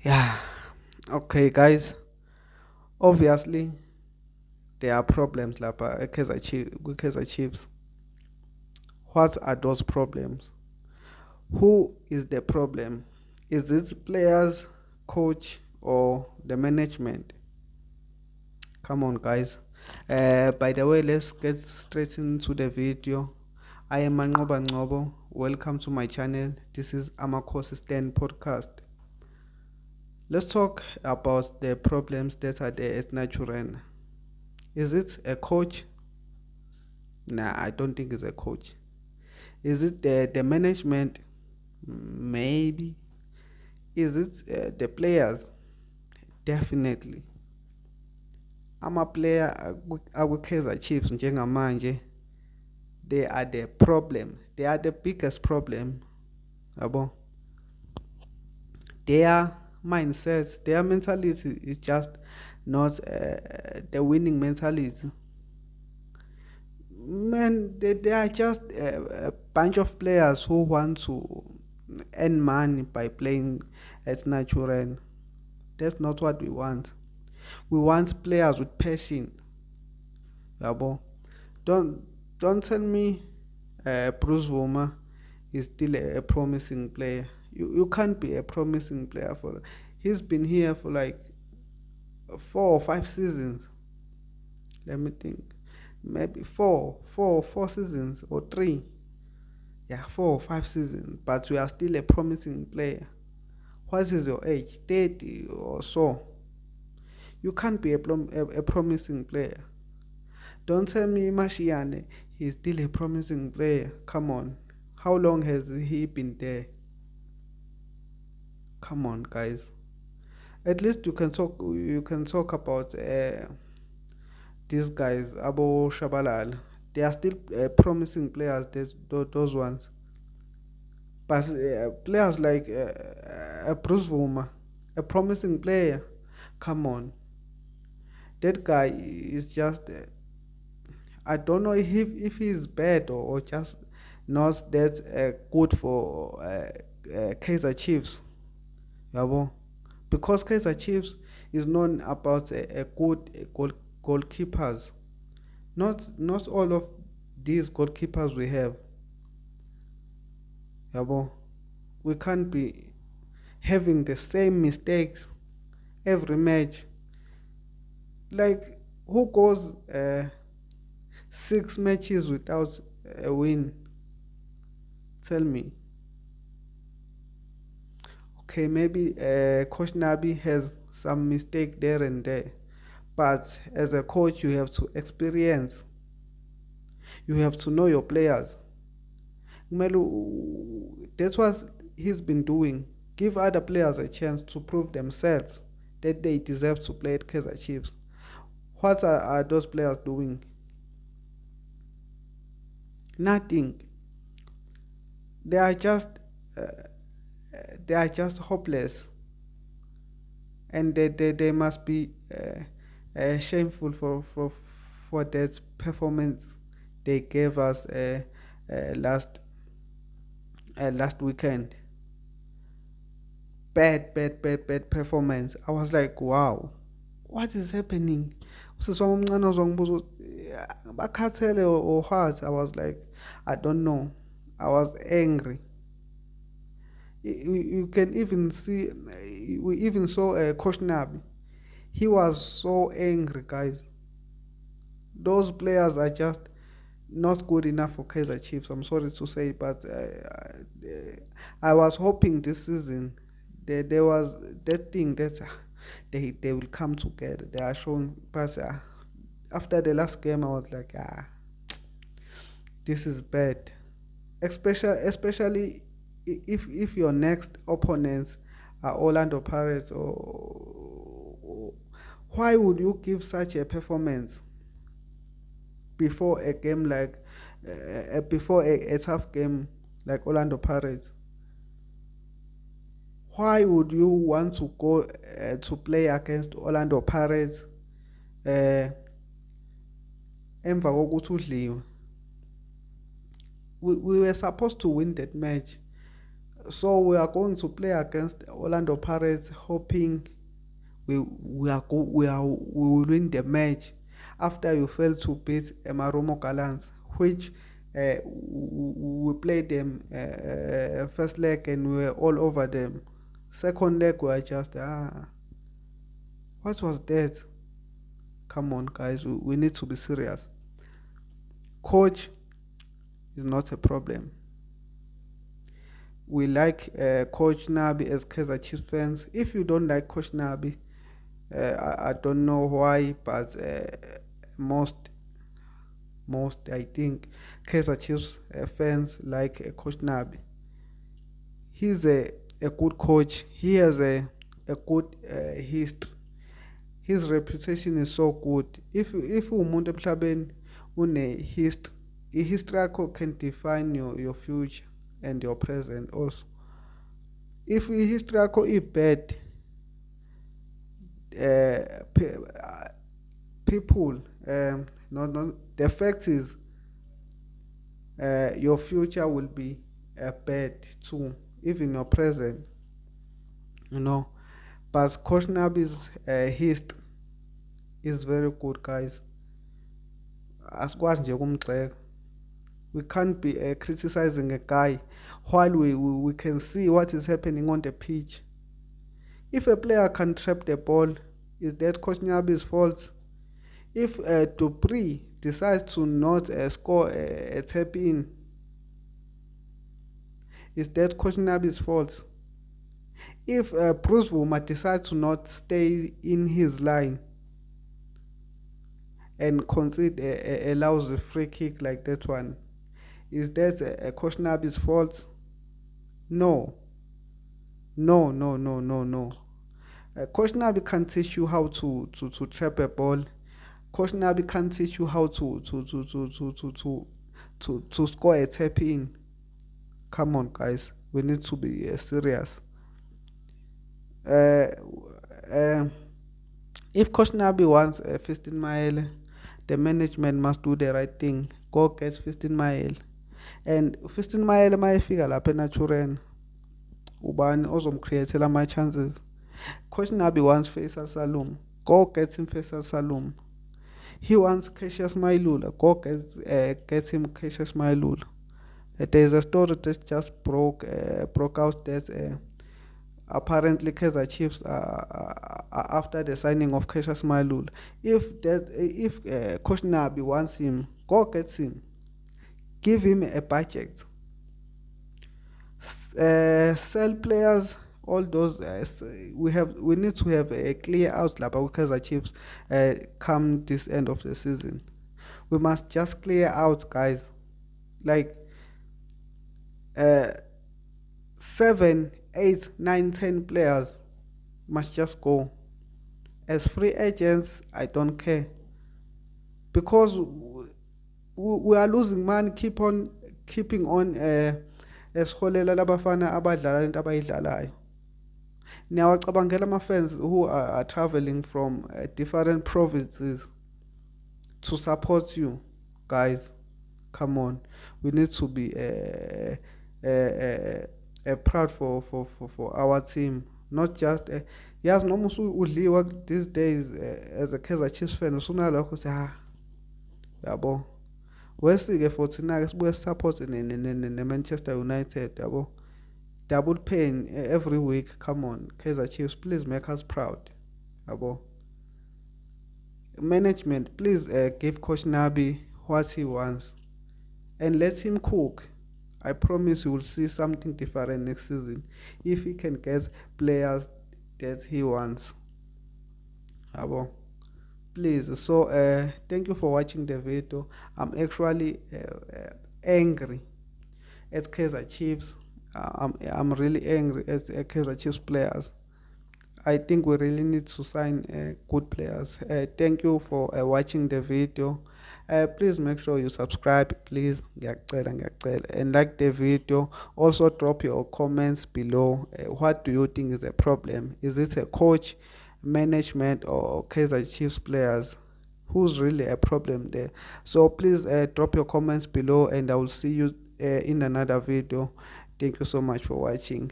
Yeah. Okay, guys. Obviously, there are problems like Kaizer Chiefs. What are those problems? Who is the problem? Is it players, coach, or the management? Come on, guys. By the way, let's get straight into the video. I am Mangoba Ngobo. Welcome to my channel. This is Amakosi Stand Podcast. Let's talk about the problems that are there at Naturen. Is it a coach? Nah, I don't think it's a coach. Is it the management? Maybe. Is it the players? Definitely. Ama-player akwi-Kaizer Chiefs njengamanje, they are the problem. They are the biggest problem. Yabo. Their mindset, their mentality is just not the winning mentality. Man, they are just a bunch of players who want to earn money by playing as natural. That's not what we want. We want players with passion. Yabo. Don't don't tell me Bruce Woma is still a promising player. You can't be a promising player for. He's been here for like 4 or 5 seasons. Let me think. Maybe four seasons or three. Yeah, 4 or 5 seasons. But we are still a promising player. What is your age? 30 or so. You can't be a promising player. Don't tell me Mashiane, he's still a promising player. Come on. How long has he been there? Come on, guys. At least you can talk about these guys, Abo Shabalal. They are still promising players, those ones. But players like Bruce Vuma, a promising player. Come on. That guy is just I don't know if he's bad or just not that good for Kaiser Chiefs. Yabo. Because Kaiser Chiefs is known about a good goalkeepers. Not all of these goalkeepers we have. Yabo. We can't be having the same mistakes every match. Like who goes 6 matches without a win? Tell me. Okay, maybe Coach Nabi has some mistake there and there, but as a coach, you have to experience. You have to know your players. Melu, that's what he's been doing. Give other players a chance to prove themselves that they deserve to play at Kaizer Chiefs. What are those players doing? Nothing. They are just uh, they are just hopeless, and they must be shameful for that performance they gave us last weekend. Bad performance. I was like, wow, what is happening? Usisi wami omncane ozongibuza ukuthi bakhathele or what. I was like, I don't know. I was angry. You can even see, we even saw Coach Nabi. He was so angry, guys. Those players are just not good enough for Kaizer Chiefs. I'm sorry to say, but I was hoping this season there was that thing that they will come together. They are showing, but after the last game, I was like, this is bad. Especially if your next opponents are Orlando Pirates, or why would you give such a performance before a game like before a tough game like Orlando Pirates? Why would you want to go to play against Orlando Pirates emva kokuthi udliwe? We were supposed to win that match. So we are going to play against Orlando Pirates, hoping we will win the match after you failed to beat Marumo Gallants, which we played them first leg and we were all over them. Second leg we were just what was that? Come on, guys, we need to be serious. Coach is not a problem. We like Coach Nabi as Kaizer Chiefs fans. If you don't like Coach Nabi, I don't know why, but most I think Kaizer Chiefs fans like Coach Nabi. He's a good coach. He has a good history. His reputation is so good. If umuntu emhlabeni une history, history yakho can define your future and your present also. If history yakho is bad, people no, the fact is your future will be bad too, even your present, you know. But Coach Nabi's history is very good, guys. Asikwazi nje ukumgxeka. We can't be criticizing a guy while we can see what is happening on the pitch. If a player can trap the ball, is that Coach Nabi's fault? If Dupree decides to not score a tap in, is that Coach Nabi's fault? If Bruce Wuma decides to not stay in his line and concede a lousy free kick like that one, is that Coach Nabi's fault? No. No. Coach Nabi can't teach you how to trap a ball. Coach Nabi can't teach you how to score a tap in. Come on, guys, we need to be serious. Uh, if Coach Nabi wants 15 mile, the management must do the right thing. Go get 15 mile, and 15 mile mayefika lapha eNaturen ubani ozomcreatela my chances. Coach Nabi wants Faisal Salum. Go get him Faisal Salum. He wants Cassius Mailula. Go get him Cassius Mailula. There's a story that just broke out that apparently Kaizer Chiefs after the signing of Cassius Mailula. If Coach Nabi wants him, go get him. Give him a budget. Sell players. All those we need to have a clear outline with Kaizer Chiefs come this end of the season. We must just clear out, guys. Like 7, 8, 9, 10 players must just go. As free agents, I don't care. Because we are losing money, keeping on esiholela labafana abadlala into abayidlalayo. Niyawacabangela ama-fans who are traveling from different provinces to support you, guys. Come on, we need to be proud for our team, not just yes noma udliwa these days as a Kaizer Chiefs fan usunalokho yabo wesike futhi nake sibuye support ne Manchester United, yabo. Double pain every week. Come on, Kaizer Chiefs, please make us proud, yabo. Management, please give Coach Nabi what he wants and let him cook. I promise you will see something different next season if he can get players that he wants, yabo. Please. So thank you for watching the video. I'm actually angry at Kaizer Chiefs. I'm really angry at Kaizer Chiefs players. I think we really need to sign good players. Thank you for watching the video. Please make sure you subscribe, please, and like the video. Also drop your comments below. What do you think is a problem? Is it a coach, management, or Kaizer Chiefs players? Who's really a problem there? So please drop your comments below, and I will see you in another video. Thank you so much for watching.